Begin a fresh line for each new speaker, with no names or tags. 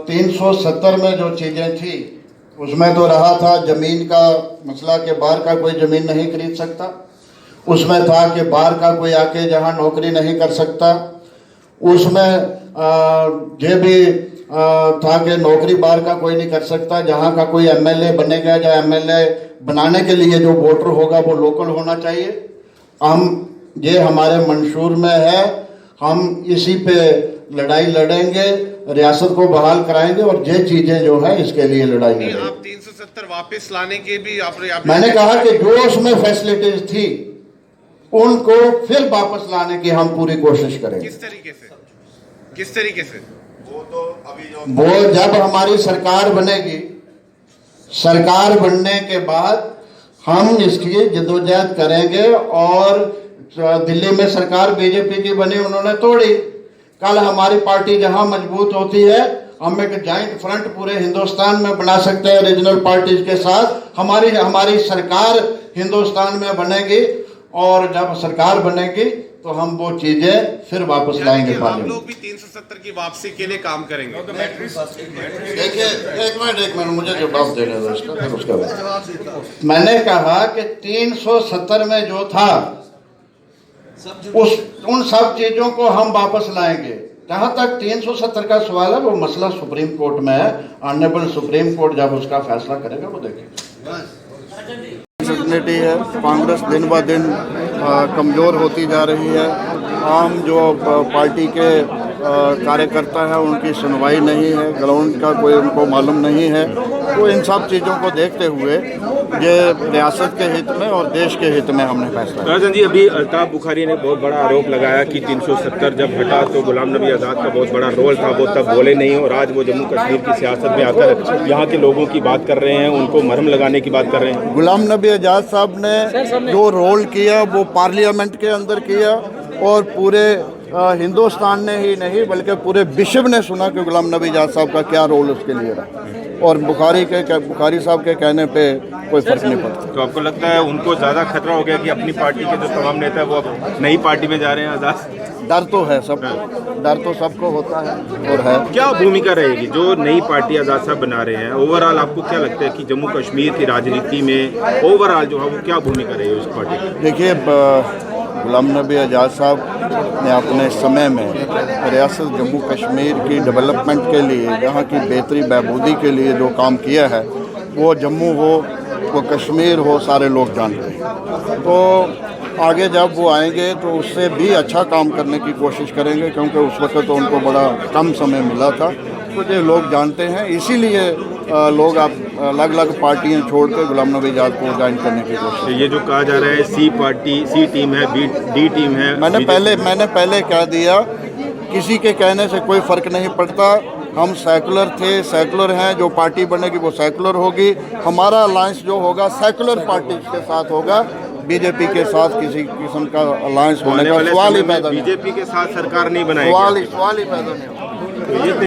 370 में जो चीज़ें थी उसमें तो रहा था जमीन का मसला के बाहर का कोई ज़मीन नहीं खरीद सकता। उसमें था कि बाहर का कोई आके जहां नौकरी नहीं कर सकता। उसमें ये भी था कि नौकरी बाहर का कोई नहीं कर सकता। जहां का कोई एमएलए बनेगा या एमएलए बनाने के लिए जो वोटर होगा वो लोकल होना चाहिए। ये हमारे मंशूर में है। हम इसी पे लड़ाई लड़ेंगे, रियासत को बहाल कराएंगे और ये चीजें जो है इसके लिए लड़ाई लड़ेंगे।
आप 370 वापस लाने के भी
मैंने कहा कि जो उसमें फैसिलिटीज थी उनको फिर वापस लाने की हम पूरी कोशिश करेंगे।
किस तरीके से
वो जब हमारी सरकार बनेगी, सरकार बनने के बाद हम इसकी जदोजहद करेंगे। और दिल्ली में सरकार बीजेपी की बनी, उन्होंने तोड़ी। कल हमारी पार्टी जहां मजबूत होती है, हम एक जॉइंट फ्रंट पूरे हिंदुस्तान में बना सकते हैं रीजनल पार्टीज के साथ। हमारी सरकार हिंदुस्तान में बनेगी और जब सरकार बनेगी तो हम वो चीजें फिर वापस लाएंगे।
हम लोग भी 370 की वापसी के लिए काम करेंगे।
देखिए एक मिनट मुझे जवाब देने दो इसका, फिर उसके बाद। मैंने कहा कि 370 में जो था उन सब चीजों को हम वापस लाएंगे। जहां तक 370 का सवाल है वो मसला सुप्रीम कोर्ट में है। ऑनरेबल सुप्रीम कोर्ट जब उसका फैसला करेगा वो देखेगा।
अनसर्टेनिटी है, कांग्रेस दिन ब दिन कमज़ोर होती जा रही है। आम जो पार्टी के कार्यकर्ता हैं उनकी सुनवाई नहीं है, ग्राउंड का कोई उनको मालूम नहीं है। तो इन सब चीज़ों को देखते हुए ये रियासत के हित में और देश के हित में हमने फैसला किया।
राजन जी, अभी अल्ताफ बुखारी ने बहुत बड़ा आरोप लगाया कि 370 जब हटा तो गुलाम नबी आज़ाद का बहुत बड़ा रोल था, वो तब बोले नहीं और आज वो जम्मू कश्मीर की सियासत में आकर यहाँ के लोगों की बात कर रहे हैं, उनको मरहम लगाने की बात कर रहे हैं।
गुलाम नबी आज़ाद साहब ने जो रोल किया वो पार्लियामेंट के अंदर किया और पूरे हिंदुस्तान ने ही नहीं बल्कि पूरे विश्व ने सुना कि गुलाम नबी आज़ाद साहब का क्या रोल उसके लिए रहा। और बुखारी साहब के कहने पे कोई फर्क नहीं पड़ता।
तो आपको लगता है उनको ज़्यादा खतरा हो गया कि अपनी पार्टी के जो तमाम नेता है वो अब नई पार्टी में जा रहे हैं? आज़ाद
डर तो है सबको, डर तो सबको होता है और है।
क्या भूमिका रहेगी जो नई पार्टी आज़ाद साहब बना रहे हैं? ओवरऑल आपको क्या लगता है कि जम्मू कश्मीर की राजनीति में ओवरऑल जो है वो क्या भूमिका रहेगी उस पार्टी की?
देखिए, गुलाम नबी आज़ाद साहब ने अपने समय में रियासत जम्मू कश्मीर की डेवलपमेंट के लिए, यहाँ की बेहतरी बहबूदी के लिए जो काम किया है वो जम्मू हो वो कश्मीर हो सारे लोग जानते हैं। तो आगे जब वो आएंगे तो उससे भी अच्छा काम करने की कोशिश करेंगे, क्योंकि उस वक्त तो उनको बड़ा कम समय मिला था। तो ये लोग जानते हैं, इसीलिए लोग अब अलग अलग पार्टियां छोड़ के गुलाम नबी आज़ाद को ज्वाइन करने की कोशिश।
ये जो कहा जा रहा है सी टीम है, डी टीम है,
मैंने पहले कह दिया, किसी के कहने से कोई फ़र्क नहीं पड़ता। हम सेकुलर थे, सेकुलर हैं। जो पार्टी बनेगी वो सेकुलर होगी। हमारा अलायंस जो होगा सेकुलर पार्टी के साथ होगा। बीजेपी के साथ किसी किस्म का अलायंस होने का सवाल ही पैदा नहीं।
बीजेपी के साथ सरकार नहीं बनाएगी,
सवाल ही पैदा नहीं होगा।